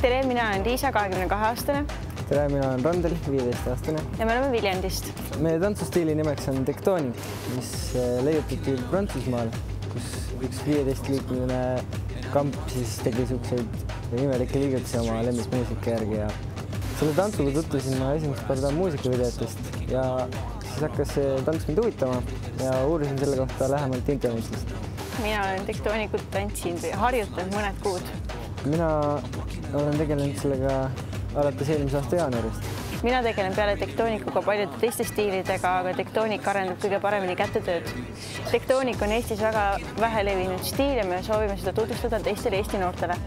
tere, mina olen Liisa, 22-aastane. Tere, mina olen Randel, 15-aastane. Ja me oleme Viljandist. Meie tantsustiili nimeks on Tektoonik, mis leiutati Prantsusmaal, kus üks 15-liikmeline kamp siis tegi siukseid imelikke liigutusi oma lemmikmuusika järgi. Ja selle tantsuga tutvusin ma esimest korda muusikavideotest ja siis hakkas see tants mind huvitama ja uurisin selle kohta lähemalt internetist. Mina olen Tektoonikut tantsinud või harjutanud mõned kuud. Mina olen tegelenud sellega alates eelmise aasta jaanuarist. Mina tegelen peale Tektoonikuga paljude teiste stiilidega, aga Tektoonik arendab kõige paremini kätetööd. Tektoonik on Eestis väga vähe levinud stiil ja me soovime seda tutvustada teistele Eesti noortele.